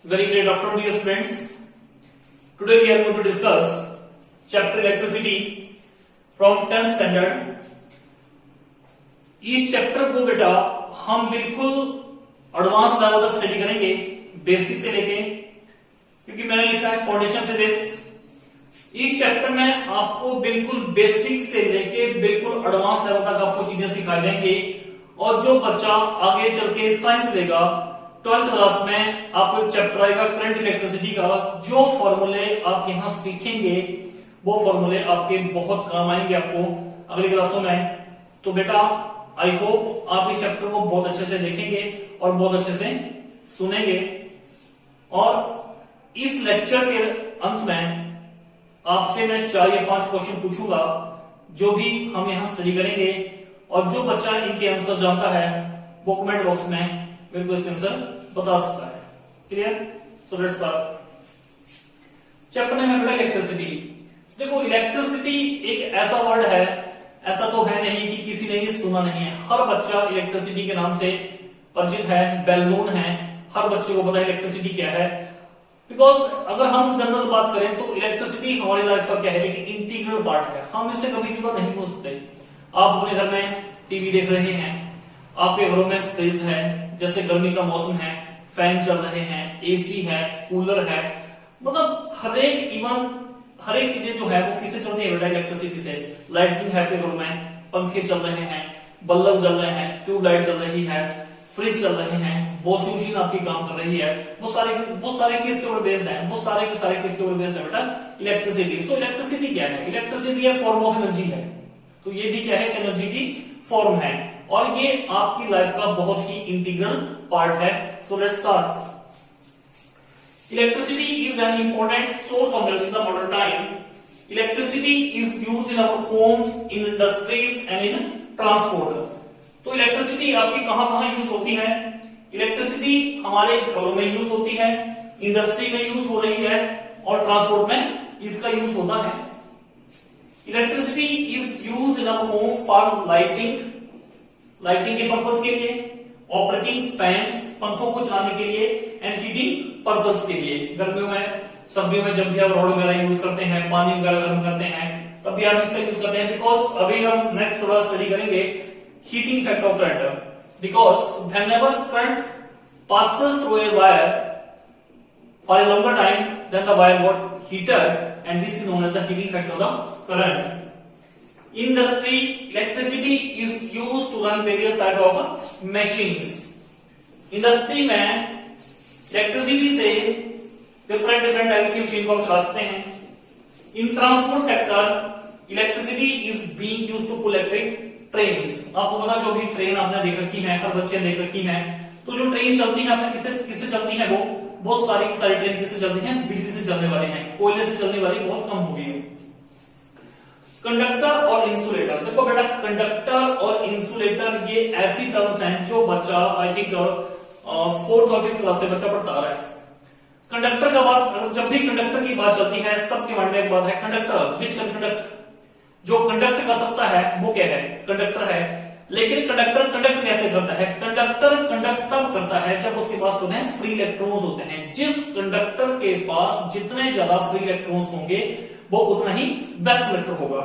Very great afternoon, dear students. Today we are going to discuss chapter electricity from 10th standard. इस chapter को बेटा हम बिल्कुल advance level तक study करेंगे, बेसिक से लेके, क्योंकि मैंने लिखा है फाउंडेशन फिजिक्स। इस चैप्टर में आपको बिल्कुल बेसिक से लेके बिल्कुल एडवांस लेवल तक आपको चीजें सिखाई जाएंगे। और जो बच्चा आगे चल के साइंस लेगा 12th क्लास में, आपको एक चैप्टर आएगा करंट इलेक्ट्रिसिटी का। जो फॉर्मूले आप यहां सीखेंगे वो फॉर्मूले आपके बहुत काम आएंगे आपको अगली क्लासों में। तो बेटा आई होप आप इस चैप्टर को बहुत अच्छे से देखेंगे और बहुत अच्छे से सुनेंगे। और इस लेक्चर के अंत में आपसे मैं 4 या 5 क्वेश्चन पूछूंगा जो भी हम यहां स्टडी करेंगे। और जो बच्चा इनके आंसर जानता है वो कमेंट बॉक्स में मेरे को इसके आंसर बता सकता है। Clear? So let's start. Chapter name है इलेक्ट्रिसिटी। देखो, इलेक्ट्रिसिटी एक ऐसा वर्ड है, ऐसा तो है नहीं कि किसी ने ये सुना नहीं है। हर बच्चा इलेक्ट्रिसिटी के नाम से परिचित है, वेल नोन है, हर बच्चे को पता है इलेक्ट्रिसिटी क्या है। बिकॉज अगर हम जनरल बात करें तो इलेक्ट्रिसिटी हमारी लाइफ का क्या है, एक इंटीग्रल पार्ट है। हम इससे कभी जुदा नहीं हो सकते। आप अपने घर में टीवी देख रहे हैं, आपके घरों में फ्रिज है, जैसे गर्मी का मौसम है, फैन चल रहे हैं, एसी है, कूलर है, मतलब हर एक चीजें जो है वो किससे चलती है बेटा, इलेक्ट्रिसिटी से। लाइटिंग है आपके घरों में, पंखे चल रहे हैं, बल्ब जल रहे हैं, ट्यूबलाइट चल रही है, फ्रिज चल रहे हैं, वॉशिंग मशीन आपकी काम कर रही है। वो सारे किसके ऊपर बेस्ड है, वो सारे के सारे किसके ऊपर बेस्ड है बेटा, इलेक्ट्रिसिटी। तो इलेक्ट्रिसिटी क्या है? इलेक्ट्रिसिटी है फॉर्म ऑफ एनर्जी है। तो ये भी क्या है, एनर्जी की फॉर्म है। और ये आपकी लाइफ का बहुत ही इंटीग्रल पार्ट है। So let's start. Electricity is an important source of energy in the modern time. Electricity is used in our homes, in industries and in transport. तो इलेक्ट्रिसिटी आपकी कहां कहां यूज होती है? इलेक्ट्रिसिटी हमारे घरों में यूज होती है, इंडस्ट्री में यूज हो रही है और ट्रांसपोर्ट में इसका यूज होता है। Electricity is use in our home for lighting के पर्पज के लिए, ऑपरेटिंग फैंस पंखों को चलाने के लिए, एंड हीटिंग पर्पज के लिए। गर्मियों में, सर्दियों में जब भी आप रोड वगैरह यूज करते हैं, पानी वगैरह गर्म करते हैं, तब भी आप इसका यूज करते हैं। बिकॉज अभी हम नेक्स्ट थोड़ा स्टडी करेंगे heating effect of current. Because whenever current passes through a wire for a longer time, then the wire got heated, and this is known as the heating effect of the current. Industry, electricity is used to run various type of machines. Industry में electricity से different type की machine को चला सकते हैं। In transport sector electricity is being used to pull electric trains. आपको पता, जो भी ट्रेन आपने देख रखी है, हर बच्चे ने देख रखी है, तो जो ट्रेन चलती है आपने किससे चलती है? वो बहुत सारी ट्रेन किससे चलती है? बिजली से चलने वाली है, कोयले से चलने वाली बहुत कम हो गई है। कंडक्टर और इंसुलेटर। देखो बेटा, कंडक्टर और इंसुलेटर ये ऐसी टर्म्स हैं जो बच्चा आई थिंक 4th और 5th क्लास से बच्चा पढ़ता आ रहा है। कंडक्टर का बात, जब भी कंडक्टर की बात चलती है, सबके मन में एक बात है, कंडक्टर विच कैन कंडक्ट। जो कंडक्ट कर सकता है वो क्या है? कंडक्टर है। लेकिन कंडक्टर कंडक्ट कैसे करता है? कंडक्टर कंडक्ट तब करता है जब उसके पास होते हैं फ्री इलेक्ट्रॉन्स होते हैं। जिस कंडक्टर के पास जितने ज्यादा फ्री इलेक्ट्रॉन्स होंगे वो उतना ही बेस्ट कंडक्टर होगा।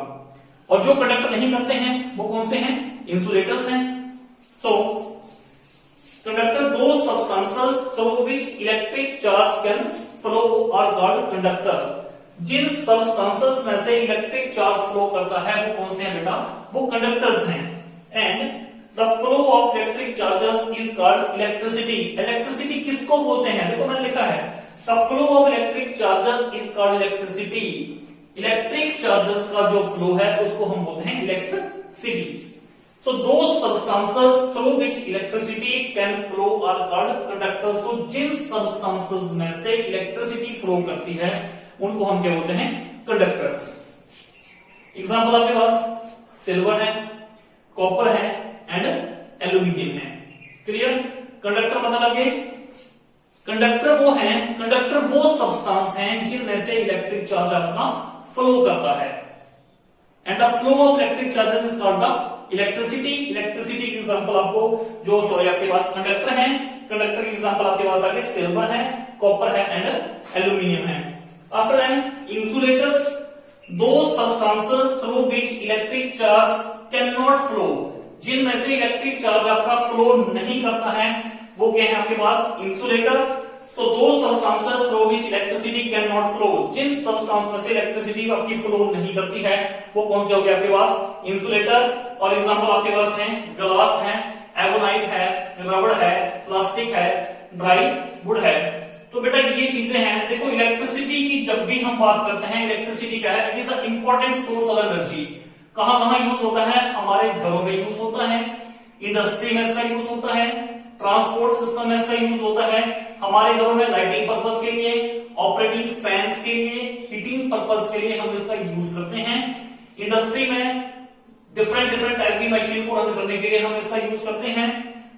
और जो कंडक्टर नहीं करते हैं वो कौन से हैं? इंसुलेटर्स हैं। So conductor, those substances through which electric charge can flow are called conductor. जिन सब्सटेंसेस में से इलेक्ट्रिक चार्ज फ्लो करता है वो कौन से हैं बेटा? वो कंडक्टर्स हैं। And the flow of electric charges is called electricity. Electricity किसको बोलते हैं? देखो मैंने लिखा है, the flow of electric charges is called electricity. Electric charges का जो फ्लो है उसको हम बोलते हैं electricity. So those substances through which electricity can flow are called conductors. So जिन substances में से इलेक्ट्रिसिटी फ्लो करती है उनको हम क्या बोलते हैं? कंडक्टर्स। एग्जाम्पल आपके पास सिल्वर है, कॉपर है एंड एल्यूमिनियम है। क्लियर? कंडक्टर पता लगे? कंडक्टर वो सब्सटेंस हैं जिनमें से इलेक्ट्रिक चार्ज आपका फ्लो करता है। And the flow of electric charges is called the electricity की एग्जांपल आपको जो सॉरी आपके पास कंडक्टर है, कंडक्टर की एग्जांपल आपके पास आगे सिल्वर है, कॉपर है एंड एल्यूमिनियम है। आफ्टर दैट इंसुलेटर्स, दो substances through which electric charge can not flow, जिनमें से इलेक्ट्रिक चार्ज आपका फ्लो नहीं करता है वो क्या है आपके पास इंसुलेटर्स। तो those substances through which electricity can not flow, जिन सब्सटेंस में से इलेक्ट्रिसिटी आपकी फ्लो नहीं करती है वो कौन से हो गए आपके पास इंसुलेटर। और एग्जांपल आपके पास है ग्लास है, एवोनाइट है, रबड़ है, प्लास्टिक है, ड्राई वुड है। तो बेटा ये चीजें हैं। देखो इलेक्ट्रिसिटी की जब भी हम बात करते हैं, इलेक्ट्रिसिटी क्या है, it is the important source of energy. कहां कहां यूज होता है, हमारे घरों में यूज होता है, इंडस्ट्री में इसका यूज होता है, ट्रांसपोर्ट सिस्टम में इसका यूज होता है, हमारे घरों में लाइटिंग पर्पस के लिए, ऑपरेटिंग फैंस के लिए, हीटिंग पर्पस के लिए हम इसका यूज करते हैं। इंडस्ट्री में डिफरेंट टाइप की मशीन को रन करने के लिए हम इसका यूज करते हैं।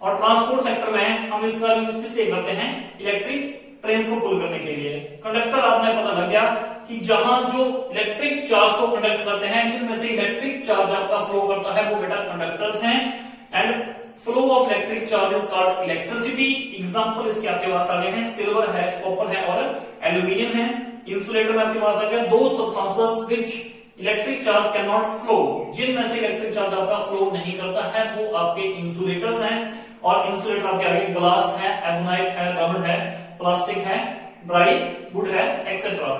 और ट्रांसपोर्ट सेक्टर में हम इसका यूज किस लिए करते हैं, इलेक्ट्रिक ट्रेन को पुल करने के लिए। कंडक्टर आपने पता लग गया कि जहां जो इलेक्ट्रिक चार्ज को कंडक्ट करते हैं, जिनमें से इलेक्ट्रिक चार्ज आपका फ्लो करता है वो बेटा कंडक्टर्स हैं। And flow of electric charge is called electricity. Example इसके आपके पास आ गए हैं, सिल्वर है, कॉपर है और एल्यूमिनियम है। इंसुलेटर में आपके पास आ गया दो substances which electric charge can not flow, जिनमें से इलेक्ट्रिक चार्ज आपका फ्लो नहीं करता है वो आपके इंसुलेटर्स हैं। और इंसुलेटर आपके आगे ग्लास है, एबोनाइट है, रबड़ है, प्लास्टिक है, ड्राई वुड है एक्सेट्रा।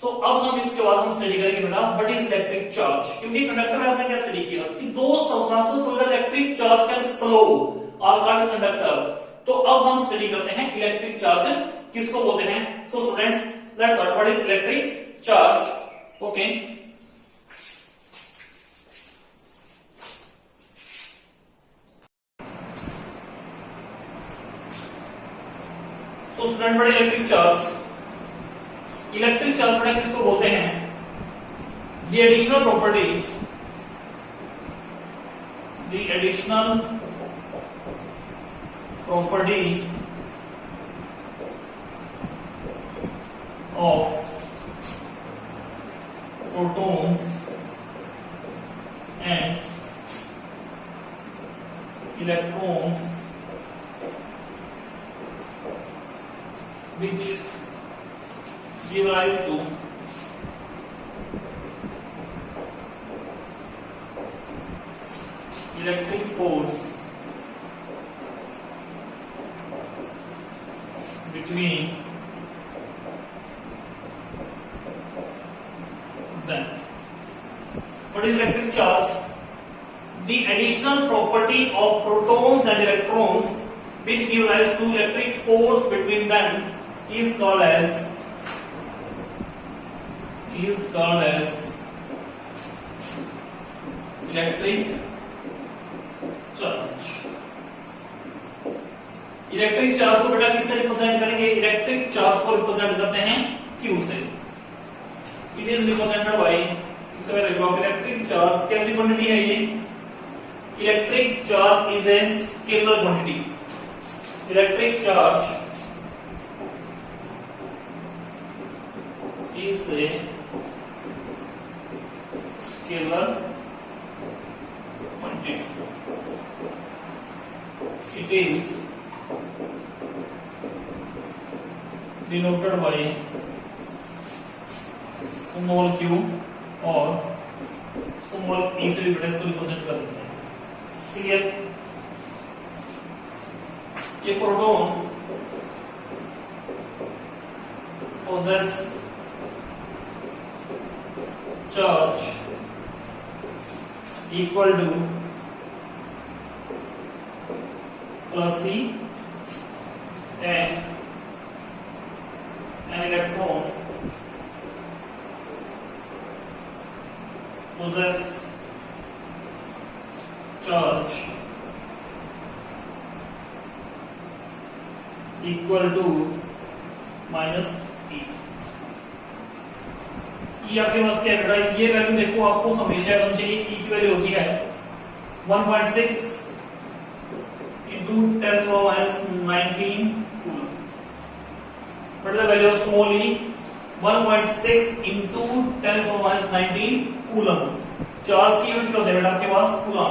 सो अब हम इसके बाद हम स्टडी करेंगे बेटा व्हाट इज इलेक्ट्रिक चार्ज, क्योंकि कंडक्टर में आपने क्या स्टडी किया कि दो substances through electric charge can flow और कॉल्ड कंडक्टर। तो अब हम स्टडी करते हैं इलेक्ट्रिक चार्ज किसको बोलते हैं। So students let's what is electric charge. Okay, तो स्टूडेंट बड़े इलेक्ट्रिक चार्ज बड़ा किसको बोलते हैं, the additional property of protons and electrons which give rise to electric force between them. What is electric charge? The additional property of protons and electrons which give rise to electric force between them is called as electric charge। Electric charge को बेटा किससे represent करेंगे, electric charge को represent करते हैं Q से। It is represented by electric charge कैसी quantity है ये, electric charge is a scalar quantity. Electric charge is a scalar quantity. It is denoted by small q और small p से भी इसको रिप्रेजेंट कर देते हैं। क्लियर, ये proton possess charge equal to plus C and an electron possess charge equal to minus E। ये आपके पास क्या बेटा, ये वैल्यू देखो आपको हमेशा एकदम चाहिए, ई की वैल्यू होती है 1.6 into 10⁻19 coulomb. What is the value of small e? 1.6 into 10⁻19 coulomb. Charge की यूनिट होता है बेटा आपके पास coulomb.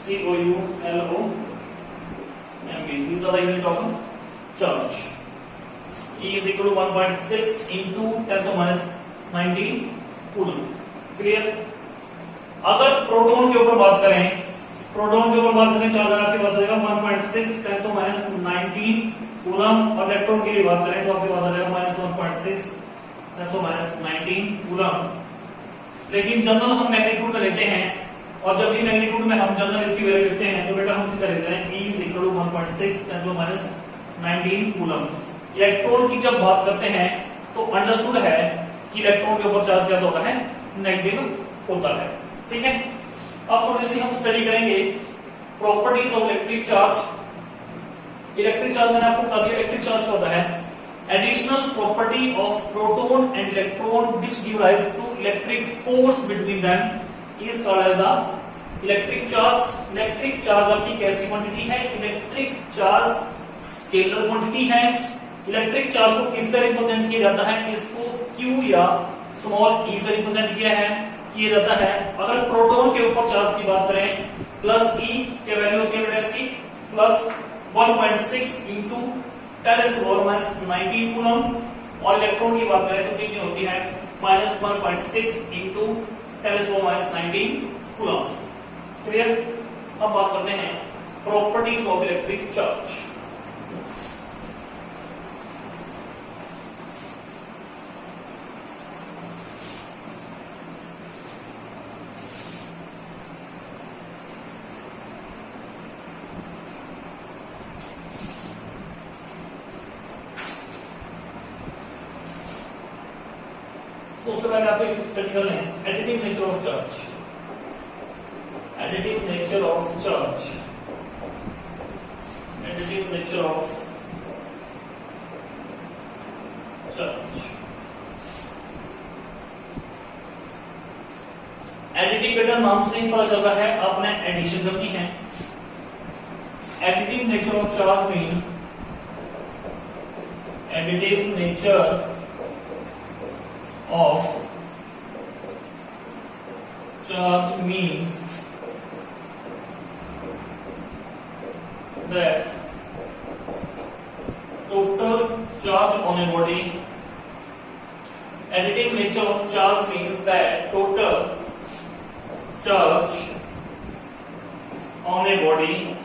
COULOMB. These are the unit of charge. E is equal to 1.6 into 10 to minus 19 coulomb. Clear. अगर proton के ऊपर बात करें, चार्ज आपके पास आ जाएगा 1.6 10 to minus 19 कूलम, और इलेक्ट्रॉन के लिए बात करें तो आपके पास आ जाएगा -1.6 10 to minus 19 कूलम. लेकिन जनरल हम मैग्नीट्यूड में लेते हैं, और जब भी मैग्नीट्यूड में हम जनरल इसकी वैल्यू लेते हैं तो बेटा हम सीधा लेते हैं E is equal to 1.6 10 to minus 19 coulomb. Electron की जब बात करते हैं तो अंडरस्टूड है कि इलेक्ट्रॉन के ऊपर चार्ज कैसा होता है, नेगेटिव होता है. ठीक है. अब थोड़ी सी हम स्टडी करेंगे properties of electric charge. Electric charge मैंने आपको बता दिया इलेक्ट्रिक चार्ज क्या होता है, additional property of proton and electron which give rise to electric force between them is called as the electric charge. Electric charge आपकी कैसी क्वांटिटी है, इलेक्ट्रिक चार्ज स्केलर क्वांटिटी है. इलेक्ट्रिक चार्ज को किससे represent किया जाता है, इसको Q या स्मॉल e से रिप्रेजेंट किया जाता है. अगर प्रोटॉन के ऊपर चार्ज की बात करें प्लस E के वैल्यू होती है बेटा इसकी प्लस 1.6 इंटू 10⁻⁻19 कूलम, और इलेक्ट्रॉन की बात करें तो कितनी होती है -1.6 इंटू 10⁻19 कूलम. क्लियर. अब बात करते हैं प्रॉपर्टीज ऑफ इलेक्ट्रिक चार्ज. तो उसके बाद आपको एक स्टडी करना है additive nature of charge. Additive nature of charge. Additive nature of charge. Additive बेटा नाम से ही पता चल रहा है आपने एडिशन करनी है. Additive nature of charge mean additive nature of charge means that total charge on a body. Additive nature of charge means that total charge on a body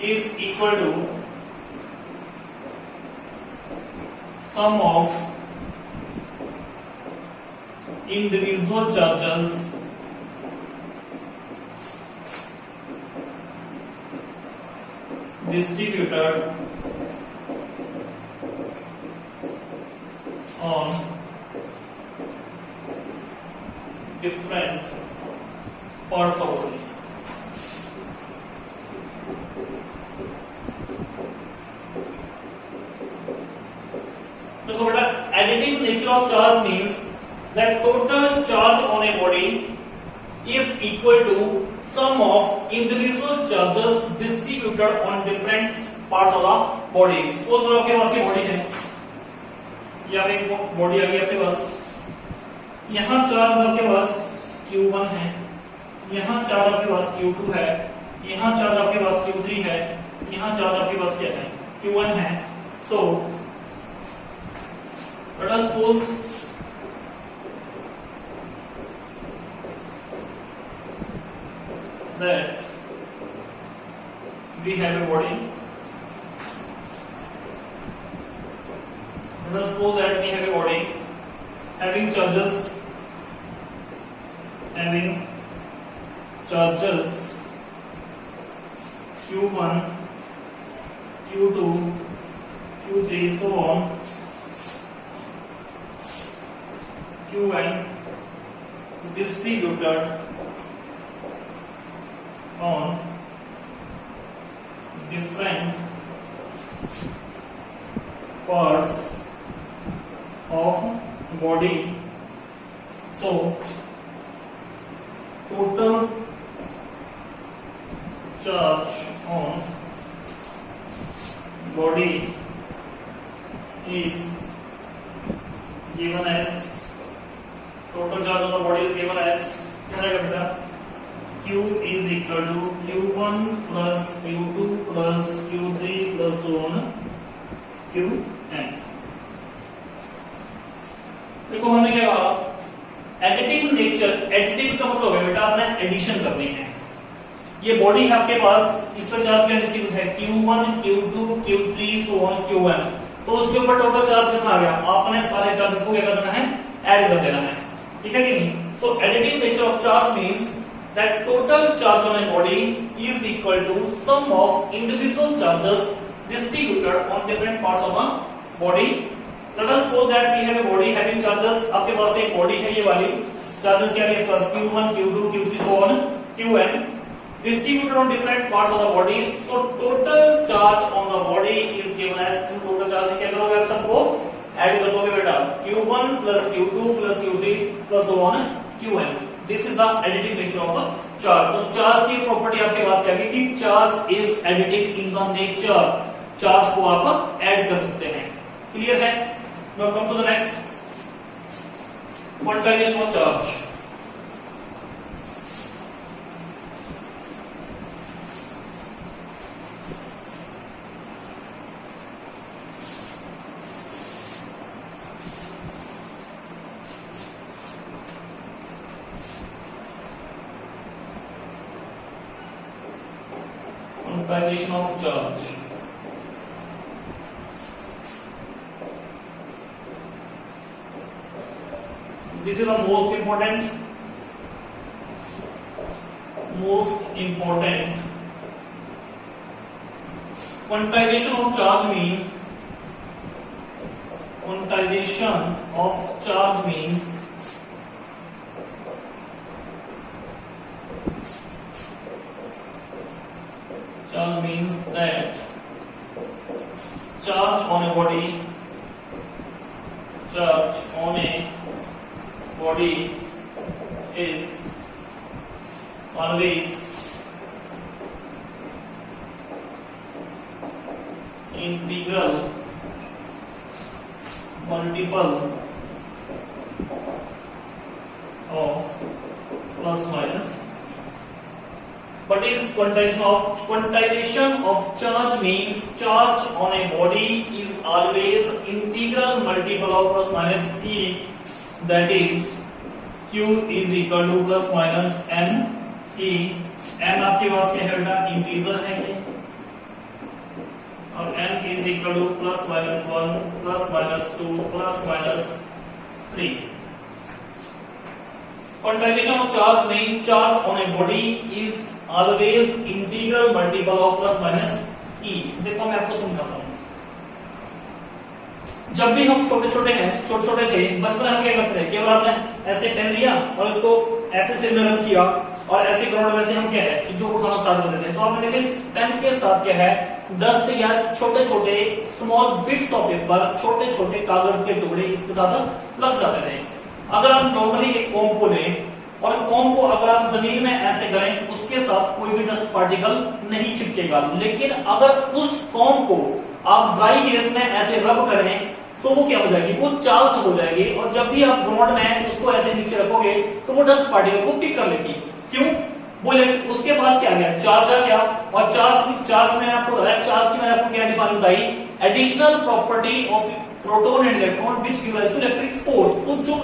is equal to sum of individual charges distributed on different parts of the body. देखो बेटा additive nature of charge means that total charge on a body is equal to sum of individual charges distributed on different parts of the body. Suppose करो आपके पास ये body है, यहाँ एक body आ गई आपके पास, यहाँ चार्ज आपके पास Q1 है, यहाँ चार्ज आपके पास Q2 है, यहाँ चार्ज आपके पास Q3 है, यहाँ चार्ज आपके पास क्या है Q1 है. So let us suppose that we have a body. Let us suppose that we have a body having charges Q1, Q2, Q3, so on, Qn distributed on different parts of body. So total charge on body is given as total charge on the body is given as क्या रहेगा बेटा Q is equal to Q1 plus Q2 plus Q3 plus so on Qn। देखो हमने क्या कहा, additive nature, additive का मतलब हो गया बेटा आपने एडिशन करनी है। ये बॉडी है आपके पास, इस पर चार्ज क्या डिस्ट्रीब्यूट है Q1 Q2 Q3 so on Qn, तो उसके ऊपर टोटल चार्ज कितना आ गया, आपने सारे चार्जेस को क्या करना है, ऐड कर देना है, ठीक है कि नहीं। So additive nature of charge means that total charge on a body is equal to sum of individual charges distributed on different parts of the body. Let us suppose that we have a body having charges, आपके पास एक body है, ये वाली charges क्या है, इसके पास Q1 Q2 Q3 so on Qn distributed on different parts of the body, so total charge on the body is given as Q। total charge क्या करोगे आप सबको ऐड कर दोगे बेटा, Q1 plus Q2 plus Q3 plus so on Qn। This is the additive nature of a charge. तो charge की property आपके पास क्या है कि charge is additive in the nature, charge को आप ऐड कर सकते हैं। क्लियर है? Now come to the next, quantization of charge. Quantization of charge, this is the most important quantization of charge means that charge on a body is always integral multiple of plus minus। What is quantization of charge means charge on a body is always integral multiple of plus minus e, that is Q is equal to plus minus n e। n आपके पास क्या है बेटा, integer है ये, और n is equal to plus minus 1 plus minus 2 plus minus 3। Quantization of charge means charge on a body is always integral multiple of plus minus e। देखो मैं आपको समझाता हूँ, जब भी हम छोटे छोटे थे, बचपन में हम क्या करते थे, केवल आपने ऐसे पेन लिया और उसको ऐसे सिर में रख किया और ऐसे ग्राउंड में से हम क्या है कि जो उठाना स्टार्ट कर देते हैं, तो आपने देखा पेन के साथ क्या है, डस्ट या छोटे छोटे स्मॉल बिट्स ऑफ पेपर, छोटे छोटे कागज के टुकड़े इसके साथ लग जाते थे। अगर आप नॉर्मली एक कॉम को लें और कॉम को अगर आप जमीन में ऐसे करें, उसके साथ कोई भी डस्ट पार्टिकल नहीं चिपकेगा, लेकिन अगर उस कॉम को आप ड्राई हेयर में ऐसे रब करें तो वो क्या हो जाएगी, वो चार्ज हो जाएगी, और जब भी आप ग्राउंड में उसको ऐसे नीचे रखोगे तो वो डस्ट पार्टिकल को पिक कर लेगी। क्यों? वो उसके पास क्या गया, चार्ज आ गया। और चार्ज में आपको चार्ज की मैंने आपको क्या डिफाइन बताई, additional property of proton and electron which give rise to electric force. तो जो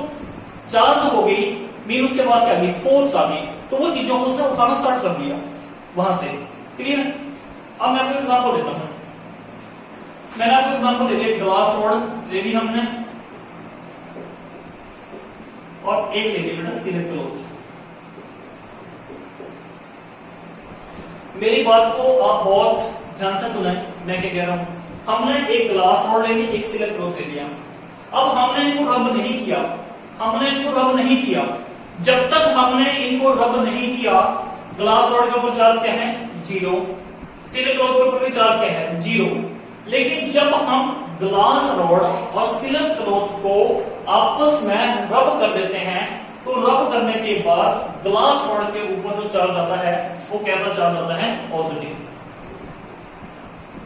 चार्ज हो गई मीन उसके पास क्या गई, फोर्स आ गई, तो वो चीजों को उसने उठाना स्टार्ट कर दिया वहां से। क्लियर? अब मैं आपको एग्जांपल देता हूं, मैंने आपको एग्जांपल दे दिया, ग्लास रॉड ले ली हमने और एक ले ली बेटा सिलिकॉन क्लॉथ। मेरी बात को आप बहुत ध्यान से सुने, मैं क्या कह रहा हूं। हमने एक ग्लास रॉड ले ली, एक सिलिकॉन क्लॉथ ले लिया। अब हमने इनको रब नहीं किया, जब तक हमने इनको रब नहीं किया, ग्लास रॉड के ऊपर चार्ज क्या है, 0, सिलिकॉन क्लॉथ के ऊपर भी चार्ज क्या है, 0। लेकिन जब हम ग्लास रॉड और सिलिकॉन क्लॉथ को आपस में रब कर देते हैं, तो रब करने के बाद ग्लास रॉड के ऊपर जो चार्ज आता है वो कैसा चार्ज आता है, पॉजिटिव,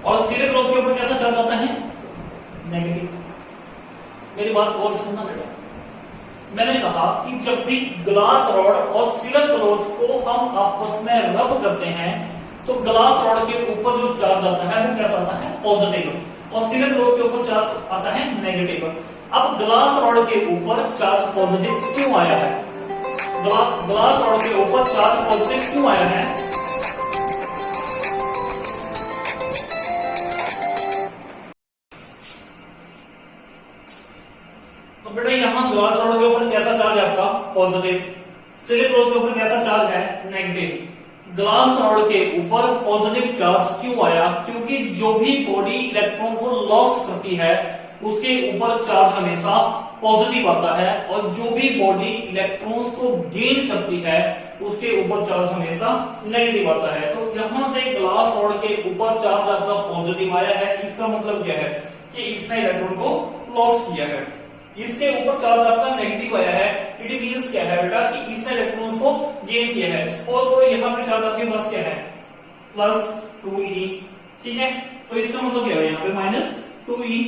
और सिलिकॉन क्लॉथ के ऊपर कैसा चार्ज आता है, नेगेटिव। मेरी बात और सुनना बेटा, मैंने कहा कि जब भी ग्लास रॉड और सिलिकॉन क्लॉथ को को हम आपस में रब करते हैं तो ग्लास रॉड के ऊपर जो चार्ज आता है वो कैसा आता है, पॉजिटिव, और सिलिकॉन रॉड के ऊपर चार्ज आता है नेगेटिव। अब ग्लास रॉड के ऊपर चार्ज पॉजिटिव क्यों आया है, ग्लास रॉड के ऊपर चार्ज पॉजिटिव क्यों आया है? तो बेटा यहां ग्लास रॉड के ऊपर कैसा चार्ज है आपका, पॉजिटिव, सिलिकॉन रॉड के ऊपर कैसा चार्ज है, नेगेटिव। ग्लास रॉड के ऊपर पॉजिटिव चार्ज क्यों आया, क्योंकि जो भी बॉडी इलेक्ट्रॉन को लॉस्ट करती है उसके ऊपर चार्ज हमेशा पॉजिटिव आता है, और जो भी बॉडी इलेक्ट्रॉन्स को गेन करती है उसके ऊपर चार्ज हमेशा नेगेटिव आता है। तो यहां से ग्लास रॉड के ऊपर चार्ज आपका पॉजिटिव आया है, इसका मतलब क्या है कि इसने इलेक्ट्रॉन को लॉस्ट किया है। इसके ऊपर चार्ज आपका नेगेटिव आया है, इट मींस क्या है बेटा कि इसने इलेक्ट्रॉन को गेन किया है। सपोज करो यहाँ पे चार्ज आपके पास क्या है, +2e, ठीक है, तो इसका मतलब क्या है यहाँ पे -2e,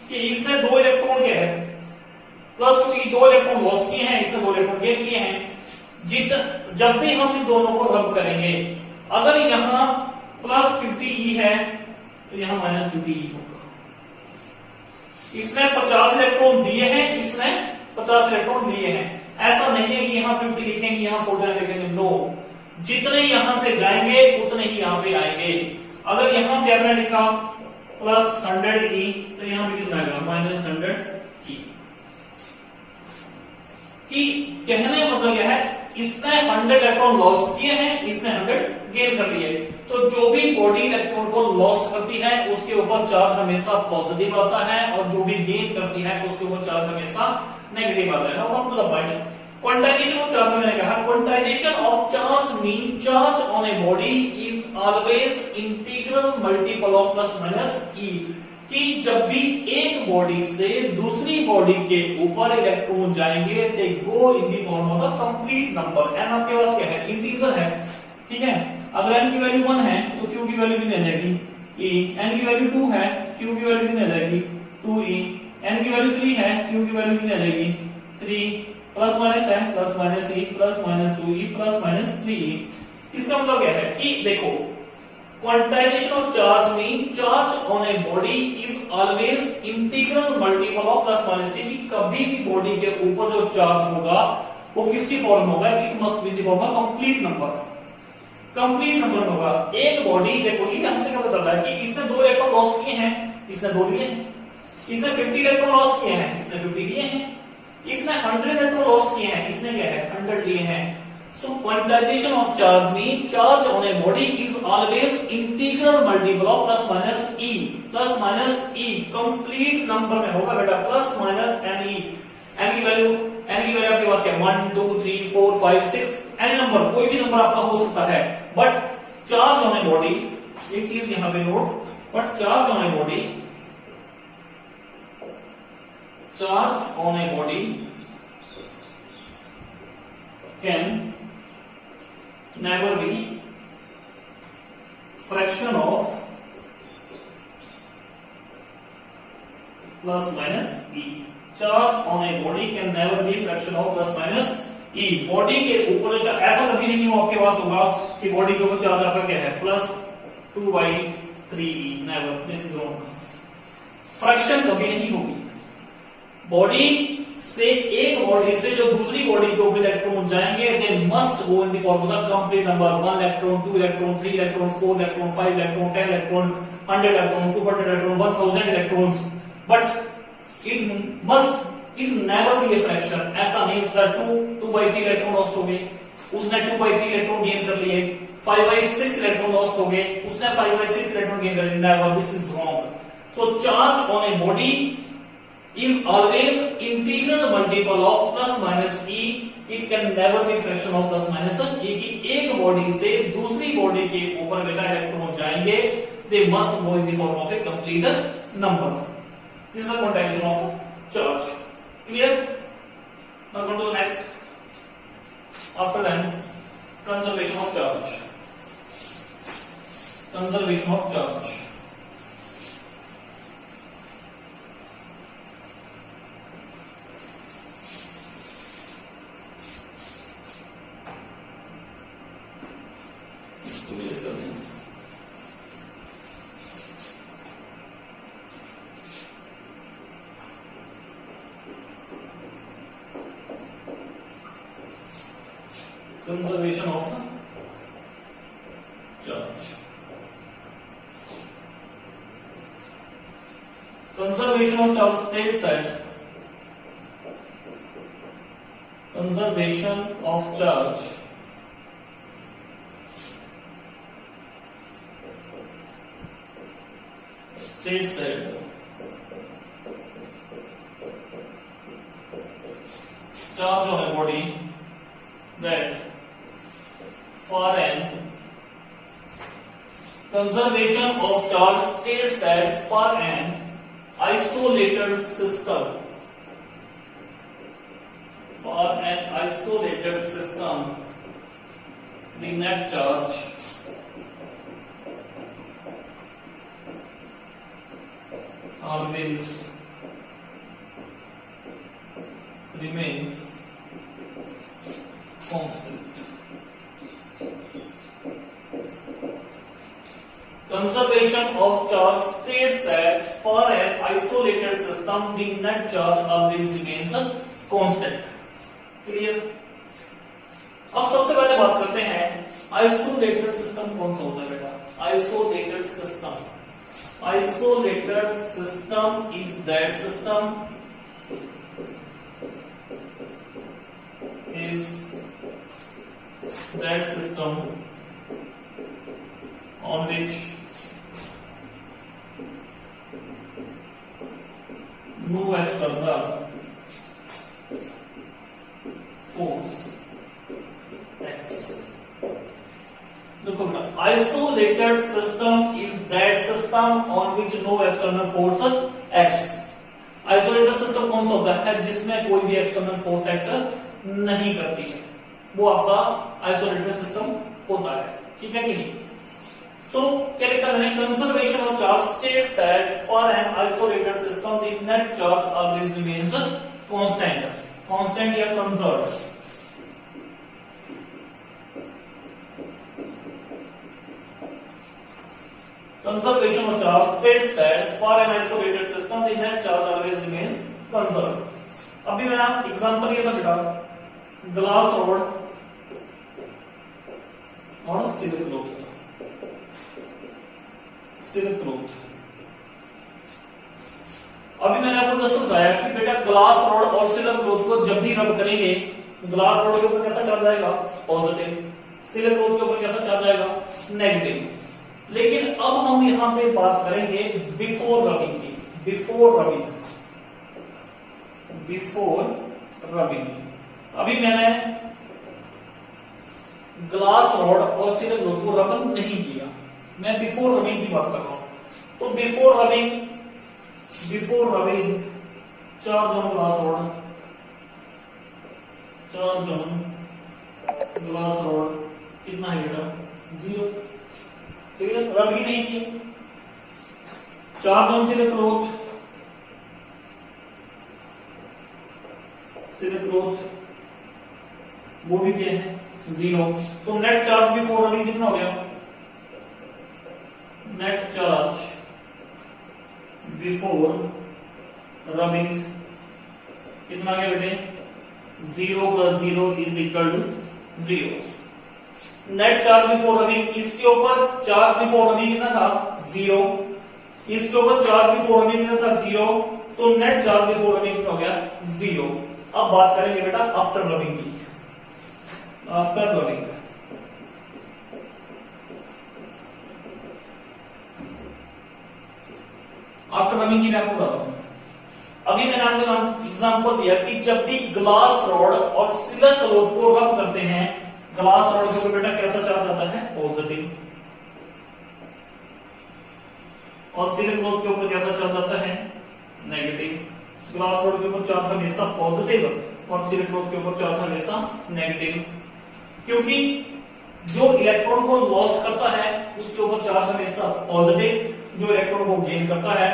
कि इसने 2 इलेक्ट्रॉन क्या है, +2e, 2 इलेक्ट्रॉन लॉस किए हैं, इसने 2 इलेक्ट्रॉन गेन किए हैं। जब भी हम इन दोनों को रब करेंगे, अगर यहाँ +50e है तो यहाँ -50e होगा। इसने 50 इलेक्ट्रॉन दिए हैं, इसने 50 इलेक्ट्रॉन लिए हैं। ऐसा नहीं है कि यहाँ 50 लिखेंगे यहाँ 49 लिखेंगे, नो, जितने यहां से जाएंगे उतने ही यहाँ पे आएंगे। अगर यहाँ पे आपने लिखा +100e तो यहाँ पे कितना आएगा, -100e। कि कहने का मतलब क्या है, इसने 100 इलेक्ट्रॉन लॉस किए हैं, इसने 100 गेन कर लिए। तो जो भी बॉडी इलेक्ट्रॉन को लॉस करती है उसके ऊपर चार्ज हमेशा पॉजिटिव आता है, और जो भी गेन करती है उसके ऊपर चार्ज हमेशा नेगेटिव आता है। Now come to the point, quantization of charge में मैंने कहा, quantization of charge mean charge on a body is always integral multiple of +-e, कि जब भी एक बॉडी से दूसरी बॉडी के ऊपर इलेक्ट्रॉन जाएंगे they go in the form of the complete number. N आपके पास क्या है, इंटीजर है, ठीक है। अगर n की वैल्यू 1 है तो q की वैल्यू कितनी आ जाएगी, e, n की वैल्यू 2 है q की वैल्यू कितनी आ जाएगी, 2e, n की वैल्यू 3 है q की वैल्यू कितनी आ जाएगी, 3, प्लस माइनस है +-e, +-2e, +-3e। इसका मतलब क्या है कि देखो, quantization of charge mean charge on a body is always integral multiple of +-e, कि कभी भी बॉडी के ऊपर जो चार्ज होगा वो किसकी फॉर्म होगा, it must be the form of complete number, complete number होगा। एक बॉडी देखो, ये हमसे क्या पता चलता है कि इसने 2 इलेक्ट्रॉन लॉस किए हैं, इसने 2 लिए हैं, इसने 50 इलेक्ट्रॉन लॉस किए हैं, इसने 50 लिए हैं, इसने 100 इलेक्ट्रॉन लॉस किए हैं, इसने क्या है 100 लिए हैं। So quantization of charge mean charge on a body is always integral multiple of +-e, +-e complete number में होगा बेटा, +-ne, n की वैल्यू आपके पास क्या, 1 2 3 4 5 6, एनी नंबर, कोई भी नंबर आपका हो सकता है। But charge on a body, एक चीज यहां पे note, but charge on a body can never be fraction of +-e। Charge on a body can never be fraction of +-e। Body के ऊपर ऐसा कभी नहीं हो आपके पास होगा कि बॉडी के ऊपर चार्ज आपका क्या है +2/3e, never, this is wrong. Fraction कभी नहीं होगी। बॉडी से एक बॉडी से जो दूसरी बॉडी के ऊपर इलेक्ट्रॉन जाएंगे they must go in the form of the complete number, 1 electron, 2 electron, 3 electron, 4 electron, 5 electron, 10 electron, 100 electron, 200 electron, 1000 electrons, but it never be a fraction. ऐसा नहीं उसका 2/3 इलेक्ट्रॉन लॉस्ट हो गए, उसने 2/3 इलेक्ट्रॉन गेन कर लिए, 5/6 इलेक्ट्रॉन लॉस्ट हो गए, उसने 5/6 इलेक्ट्रॉन गेन कर लिए, never, this is wrong. So charge on a body is always integral multiple of +-e, it can never be fraction of +-e, कि एक बॉडी से दूसरी बॉडी के ऊपर बेटा इलेक्ट्रॉन जाएंगे they must go in the form of a complete number. This is the quantization of charge. Clear? Now go to the next. After that, conservation of charge. Conservation of charge. conservation of charge. Conservation of charge states that conservation of charge states that charge on a body that for an conservation of charge states that for an isolated system the net charge always remains constant. Conservation of charge states that for an isolated system the net charge always remains constant. Clear? अब सबसे पहले बात करते हैं isolated system कौन सा होता है बेटा? Isolated system is that system on which no external force acts. देखो बेटा, isolated system is that system on which no external force acts. Isolated system कौन सा होता है? जिसमें कोई भी एक्सटर्नल फोर्स एक्ट नहीं करती है, वो आपका आइसोलेटेड सिस्टम होता है। ठीक है कि नहीं? So क्या लिखा मैंने? Conservation of charge states that for an isolated system the net charge always remains constant या conserve. Conservation of charge states that for an isolated system the net charge always remains conserved. अभी मेरा example ये था बेटा, glass rod और silk cloth. अभी मैंने आपको जस्ट बताया कि बेटा ग्लास रॉड और सिल्क क्लॉथ को जब भी रब करेंगे, ग्लास रॉड के ऊपर कैसा चार्ज आएगा? पॉजिटिव। सिल्क क्लॉथ के ऊपर कैसा चार्ज आएगा? नेगेटिव। लेकिन अब हम यहां पे बात करेंगे बिफोर रबिंग की। बिफोर रबिंग अभी मैंने ग्लास रॉड और सिल्क क्लॉथ को रब नहीं किया, मैं बिफोर रबिंग की बात कर रहा हूं। तो before rubbing charge on glass rod कितना है बेटा? 0। रब ही नहीं किया। चार्ज ऑन सिल्क क्लॉथ वो भी क्या है? 0। तो नेट चार्ज बिफोर रबिंग कितना हो गया? नेट चार्ज बिफोर रबिंग कितना आ गया बेटे? 0 + 0 = 0। नेट चार्ज बिफोर रबिंग, इसके ऊपर चार्ज बिफोर रबिंग कितना था? 0। इसके ऊपर चार्ज बिफोर रबिंग कितना था? 0। तो नेट चार्ज बिफोर रबिंग कितना हो गया? 0। अब बात करेंगे बेटा आफ्टर रबिंग की। आफ्टर रबिंग की मैं आपको बताता हूं। अभी मैंने आपको एग्जांपल दिया कि जब भी ग्लास रॉड और सिल्क क्लॉथ को रब करते हैं, ग्लास रॉड के ऊपर बेटा कैसा चार्ज आता है? पॉजिटिव। और सिल्क क्लॉथ के ऊपर कैसा चार्ज आता है? नेगेटिव। ग्लास रॉड के ऊपर चार्ज हमेशा पॉजिटिव और सिल्क क्लॉथ के ऊपर चार्ज हमेशा नेगेटिव, क्योंकि जो इलेक्ट्रॉन को लॉस करता है उसके ऊपर चार्ज हमेशा पॉजिटिव, जो इलेक्ट्रॉन को गेन करता है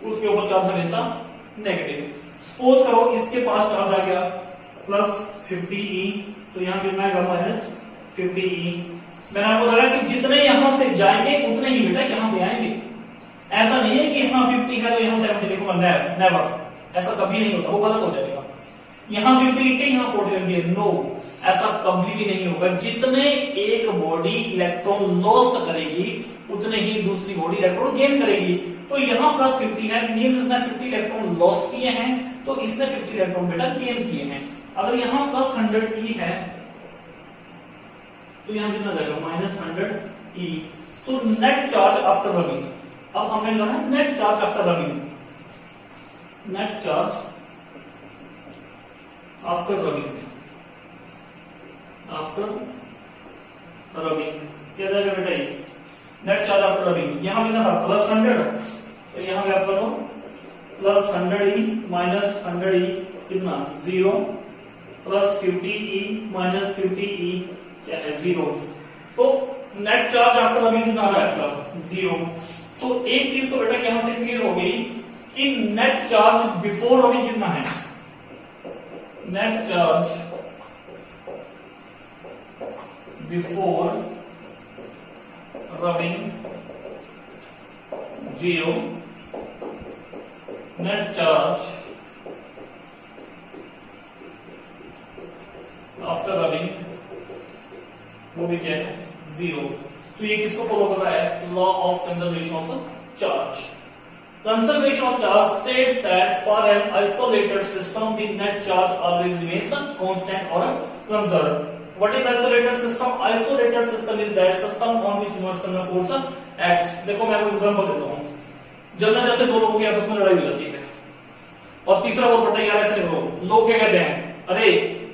उसके ऊपर चार्ज हमेशा नेगेटिव। सपोज करो इसके पास चार्ज आ गया +50e, तो यहां कितना आएगा? -50e। मैंने आपको बताया कि जितने यहां से जाएंगे उतने ही बेटा यहां पे आएंगे। ऐसा नहीं है कि यहां 50 है तो यहां 70 लिखूंगा, नेवर, ऐसा कभी नहीं होता, वो गलत हो जाएगा। यहां 50 लिख के यहां 40 लिख दिए, नो, ऐसा कभी भी नहीं होगा। जितने एक बॉडी इलेक्ट्रॉन लॉस्ट करेगी उतने ही दूसरी बॉडी इलेक्ट्रॉन गेन करेगी। तो यहाँ प्लस 50 है, मींस इसने 50 इलेक्ट्रॉन लॉस किए हैं, तो इसने 50 इलेक्ट्रॉन बेटा गेन किए हैं। अगर यहाँ प्लस 100 E है तो यहाँ कितना जाएगा minus 100 E। So net charge after rubbing, अब हमने लिखा है net charge after rubbing, net charge after rubbing, after rubbing क्या जाएगा बेटा ये नेट चार्ज आफ्टर रबिंग। यहां लिखा था प्लस 100, तो यहां क्या करो प्लस 100E माइनस 100E कितना 0, प्लस 50E माइनस 50E क्या है 0। तो नेट चार्ज आफ्टर रबिंग कितना आ रहा है आपका 0। तो एक चीज तो बेटा यहां से क्लियर हो गई कि नेट चार्ज बिफोर रबिंग कितना है, net charge before rubbing 0, net charge after rubbing वो भी क्या है 0। तो ये किसको फॉलो कर रहा है, law of conservation of charge. Conservation of charge states that for an isolated system, the net charge always remains constant or conserved. What is isolated system? Isolated system is that system on which inertial force acts. देखो मैं आपको example देता हूँ। जल्द जैसे दो लोगों की आपस में लड़ाई हो जाती है और तीसरा बोल पड़ता है यार ऐसे करो, लोग क्या कहते हैं, अरे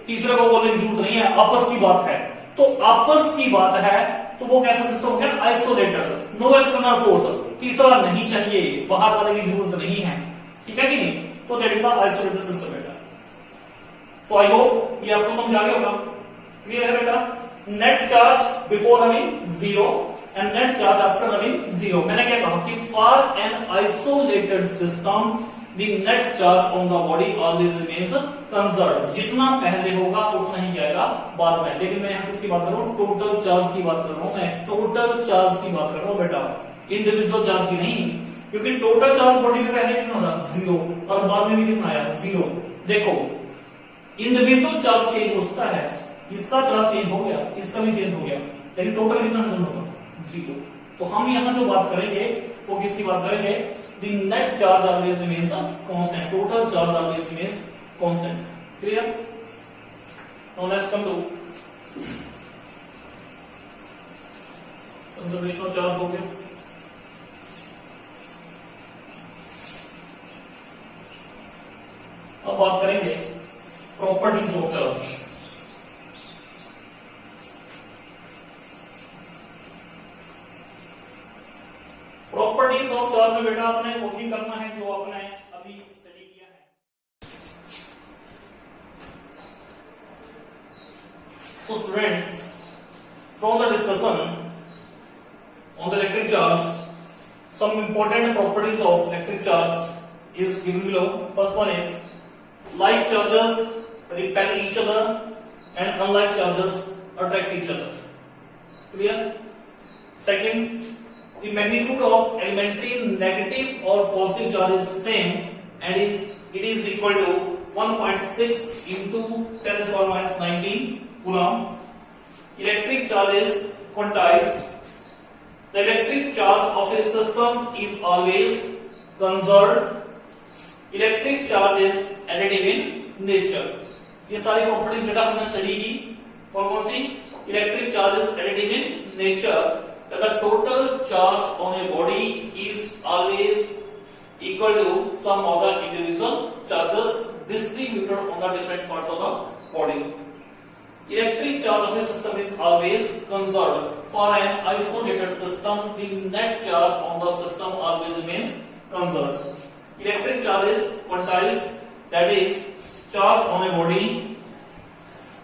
तीसरे को बोलने की जरूरत नहीं है, आपस की बात है। तो आपस की बात है तो वो कैसा सिस्टम हो गया, आइसोलेटेड, नो एक्सटर्नल फोर्स, तीसरा नहीं चाहिए, बाहर वाले की जरूरत नहीं है, ठीक है कि नहीं। तो that is the isolated system बेटा। तो आई होप ये आपको समझ आ गया होगा, क्लियर है बेटा। Net charge before rubbing 0 and net charge after rubbing 0। मैंने क्या कहा कि for an isolated system the net charge on the body always remains conserved. जितना पहले होगा उतना ही जाएगा बाद में। लेकिन मैं यहाँ किसकी बात कर रहा हूँ, टोटल चार्ज की बात कर रहा हूँ, मैं टोटल चार्ज की बात कर रहा हूँ बेटा, इंडिविजुअल चार्ज की नहीं। क्योंकि टोटल चार्ज बॉडी से पहले कितना था 0 और बाद में भी कितना आया 0। देखो इंडिविजुअल चार्ज चेंज हो सकता है, इसका चार्ज चेंज हो गया, इसका भी चेंज हो गया, लेकिन टोटल कितना होगा 0। तो हम यहाँ जो बात करेंगे वो किसकी बात करेंगे, the net charge always remains constant, total charge always remains constant. Clear. Now let's come to conservation of charge हो गया। अब बात करेंगे properties of charge. Properties of charge में बेटा आपने वही करना है जो आपने अभी स्टडी किया है। तो students, from the discussion on the electric charge, some important properties of electric charge is given below. First one is like charges repel each other and unlike charges attract each other. Clear? Second, the magnitude of elementary negative or positive charge is same and it is equal to 1.6 into 10 to the power minus 19 coulomb. Electric charge is quantized. The electric charge of a system is always conserved. Electric charge is additive in nature. ये सारी properties बेटा हमने study की। कौन कौन सी? Electric charge is additive in nature. That the total charge on a body is always equal to sum of the individual charges distributed on the different parts of the body. Electric charge of a system is always conserved. For an isolated system, the net charge on the system always remains conserved. Electric charge is quantized, that is, charge on a body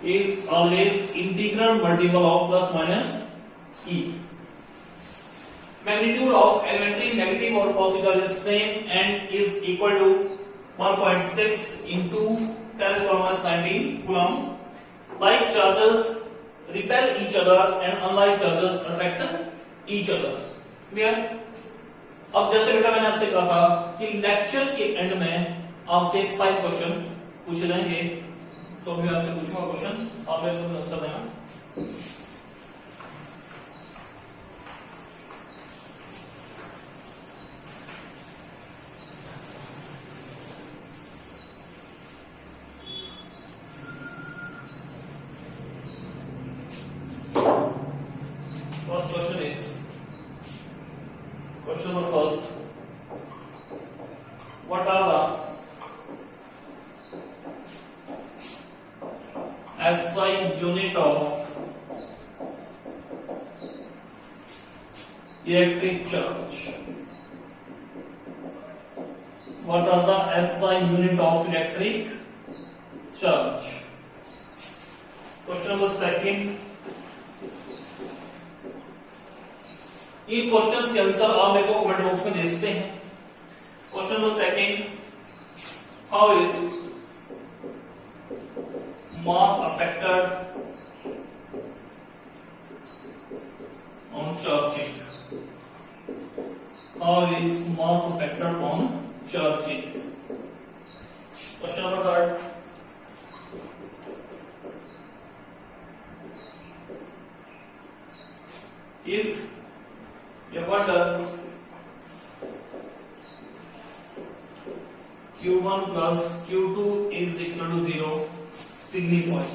is always integral multiple of plus minus E. Magnitude of elementary negative or positive charge is same and is equal to 1.6 into 10 to the power minus 19 coulomb. Like charges repel each other and unlike charges attract each other. Clear? अब जैसे बेटा मैंने आपसे कहा था कि lecture के and में आपसे 5 क्वेश्चन पूछ लेंगे। तो मैं आपसे पूछूंगा क्वेश्चन, आप मेरे को आंसर देना। First question is, question number first, what are the SI unit of electric charge? What are the SI unit of electric charge? Question number second, in questions के आंसर आप मेरे को कमेंट बॉक्स में दे सकते हैं। Question number second, how is mass affected on charging? How is mass affected on charging? Question number third, if what does Q1 plus Q2 is equal to 0 signify?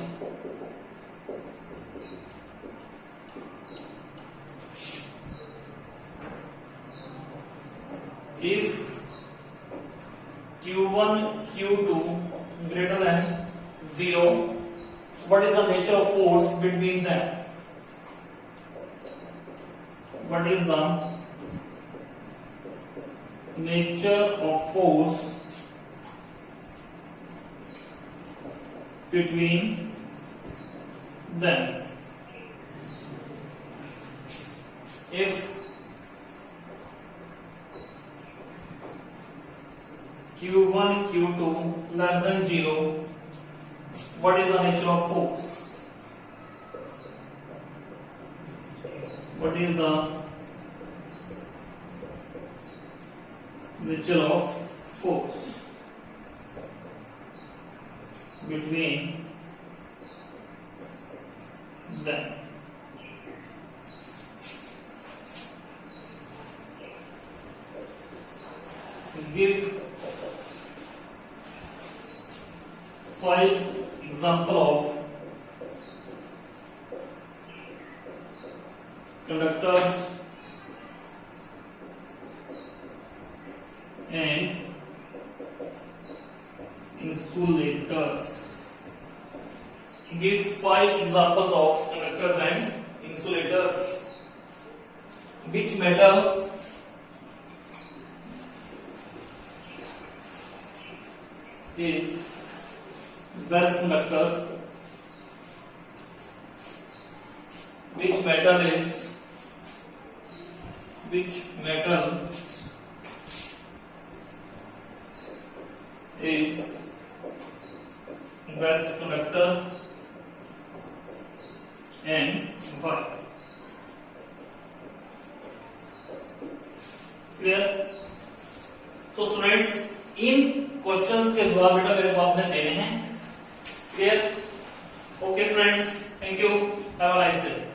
If Q1 Q2 greater than 0, what is the nature of force between them? What is the nature of force between them? If Q1 Q2 less than 0, what is the nature of force? What is the nature of force between them? Give 5 example of conductors and insulators. Give 5 examples of conductors and insulators. Which metal is best conductor? Which metal is best conductor and why? Clear? So students, in questions के जवाब बेटा मेरे को आपने देने हैं। Clear? Okay friends, thank you, have a nice day.